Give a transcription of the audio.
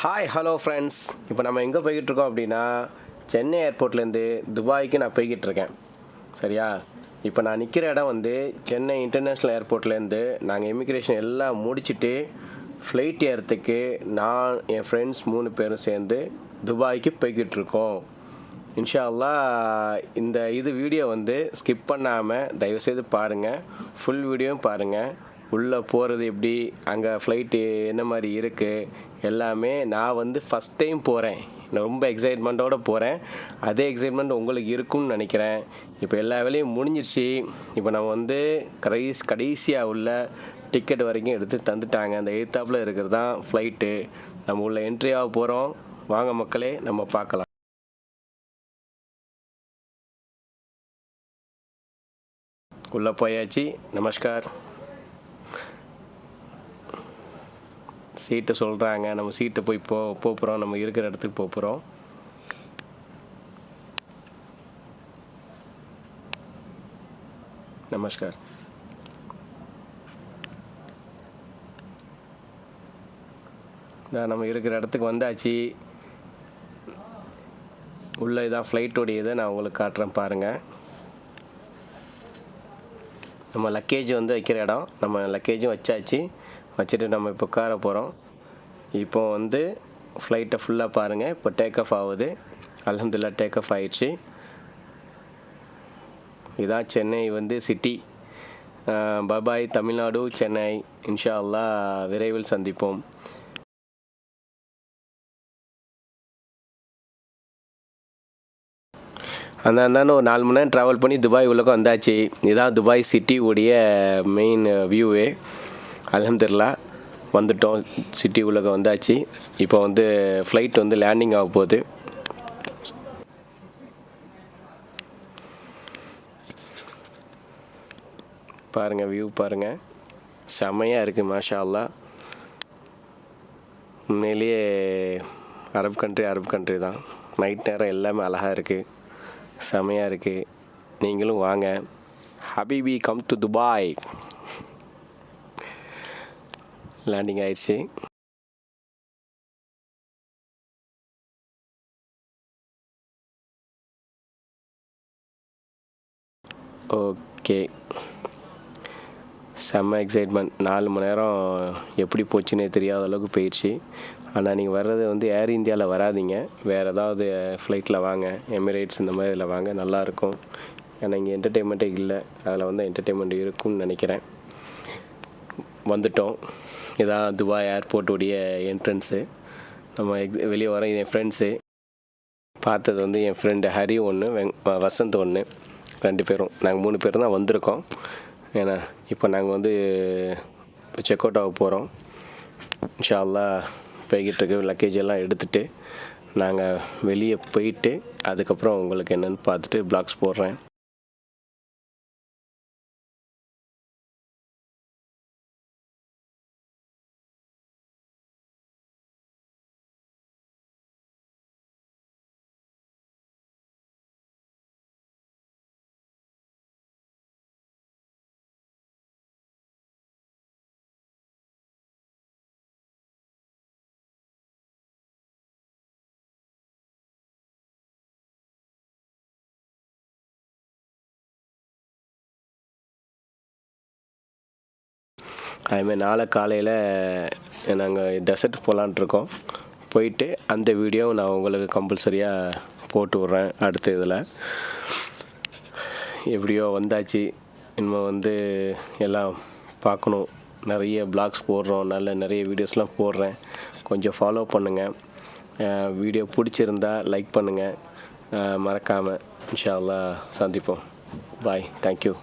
Hi hello friends. இப்போ நம்ம எங்கே போய்கிட்டு இருக்கோம் அப்படின்னா, சென்னை ஏர்போர்ட்லேருந்து துபாய்க்கு நான் போய்கிட்டு இருக்கேன். சரியா? இப்போ நான் நிற்கிற இடம் வந்து சென்னை இன்டர்நேஷ்னல் ஏர்போர்ட்லேருந்து நாங்கள் இமிக்ரேஷன் எல்லாம் முடிச்சுட்டு ஃப்ளைட் ஏறத்துக்கு நான் என் ஃப்ரெண்ட்ஸ் 3 பேரும் சேர்ந்து துபாய்க்கு போய்கிட்டு இருக்கோம். இன்ஷா அல்லாஹ் இந்த வீடியோ வந்து ஸ்கிப் பண்ணாமல் தயவுசெய்து பாருங்கள். ஃபுல் வீடியோவும் பாருங்கள். உள்ளே போகிறது எப்படி, அங்கே ஃப்ளைட்டு என்ன மாதிரி இருக்குது எல்லாமே. நான் வந்து ஃபஸ்ட் டைம் போகிறேன், ரொம்ப எக்ஸைட்மெண்ட்டோடு போகிறேன். அதே எக்ஸைட்மெண்ட் உங்களுக்கு இருக்கும்னு நினைக்கிறேன். இப்போ எல்லா வேலையும் முடிஞ்சிருச்சு. இப்போ நம்ம வந்து கடைசியாக உள்ள டிக்கெட் வரைக்கும் எடுத்து தந்துட்டாங்க. அந்த எய்த்தாப்பில் இருக்கிறது தான் ஃப்ளைட்டு. நம்ம உள்ள என்ட்ரி ஆக போகிறோம். வாங்க மக்களே, நம்ம பார்க்கலாம். உள்ளே போயாச்சு. நமஸ்கார். சீட்டை சொல்கிறாங்க. நம்ம சீட்டை போய் போகிறோம். நம்ம இருக்கிற இடத்துக்கு போகிறோம். நமஸ்கார். நம்ம இருக்கிற இடத்துக்கு வந்தாச்சு. உள்ளே இதான் ஃப்ளைட்டோடையதை நான் உங்களுக்கு காட்டுறேன் பாருங்கள். நம்ம லக்கேஜ் வந்து வைக்கிற இடம். நம்ம லக்கேஜும் வச்சாச்சு. வச்சுட்டு நம்ம இப்போ உட்கார போகிறோம். இப்போ வந்து ஃப்ளைட்டை ஃபுல்லாக பாருங்கள். இப்போ டேக் ஆஃப் ஆகுது. அல்ஹம்துலில்லாஹ் டேக் ஆஃப் ஆயிடுச்சு. இதான் சென்னை வந்து சிட்டி. பபாய் தமிழ்நாடு, சென்னை. இன்ஷா அல்லாஹ் விரைவில் சந்திப்போம். அந்தாண்ட ஒரு 4 மணி நேரம் ட்ராவல் பண்ணி துபாய் உள்ளக்க வந்தாச்சு. இதுதான் துபாய் சிட்டி உடைய மெயின் வியூவே. அல்ஹம்துலில்லாஹ் வந்துட்டோம். சிட்டி உள்ளக்க வந்தாச்சு. இப்போ வந்து ஃப்ளைட் வந்து லேண்டிங் ஆக போகுது. பாருங்கள், வியூ பாருங்கள். செம்மையாக இருக்குது. மாஷா அல்லாஹ். உண்மையிலேயே அரபு கண்ட்ரி தான். நைட் நேரம் எல்லாமே அழகாக இருக்குது. செம்மையாக இருக்குது. நீங்களும் வாங்க. ஹபீபி கம் டு துபாய். லேண்டிங் ஆயிடுச்சு. ஓகே, செம்ம எக்ஸைட்மெண்ட். 4 மணி நேரம் எப்படி போச்சுன்னே தெரியாத அளவுக்கு போயிடுச்சு. ஆனால் நீங்கள் வர்றது வந்து ஏர் இந்தியாவில் வராதிங்க. வேறு ஏதாவது ஃப்ளைட்டில் வாங்க. எமிரேட்ஸ் இந்த மாதிரி இதில் வாங்க, நல்லாயிருக்கும். ஏன்னா இங்கே என்டர்டெயின்மெண்ட்டே இல்லை. அதில் வந்து என்டர்டெயின்மெண்ட் இருக்கும்னு நினைக்கிறேன். வந்துட்டோம். இதான் துபாய் ஏர்போர்ட்டுடைய என்ட்ரன்ஸு. நம்ம வெளியே வரோம். இது என் ஃப்ரெண்ட்ஸு. பார்த்தது வந்து என் ஃப்ரெண்டு ஹரி ஒன்று, வசந்த் ஒன்று. 2 பேரும். நாங்கள் 3 பேர் தான் வந்திருக்கோம். ஏன்னா இப்போ நாங்கள் வந்து செக் அவுட் ஆக போகிறோம். இன்ஷா அல்லாஹ் போய்கிட்டு இருக்கு. லக்கேஜ் எல்லாம் எடுத்துகிட்டு நாங்கள் வெளியே போயிட்டு அதுக்கப்புறம் உங்களுக்கு என்னென்னு பார்த்துட்டு ப்ளாக்ஸ் போடுறேன். அதுமாதிரி நாளை காலையில் நாங்கள் டெசர்ட் போகலான்ட்ருக்கோம். போயிட்டு அந்த வீடியோவை நான் உங்களுக்கு கம்பல்சரியாக போட்டு விட்றேன் அடுத்த இதில். எப்படியோ வந்தாச்சு. இனிமேல் வந்து எல்லாம் பார்க்கணும். நிறைய ப்ளாக்ஸ் போடுறோம். நிறைய வீடியோஸ்லாம் போடுறேன். கொஞ்சம் ஃபாலோ பண்ணுங்கள். வீடியோ பிடிச்சிருந்தா லைக் பண்ணுங்கள். மறக்காமல். இன்ஷா அல்லாஹ் சந்திப்போம். பாய். தேங்க்யூ.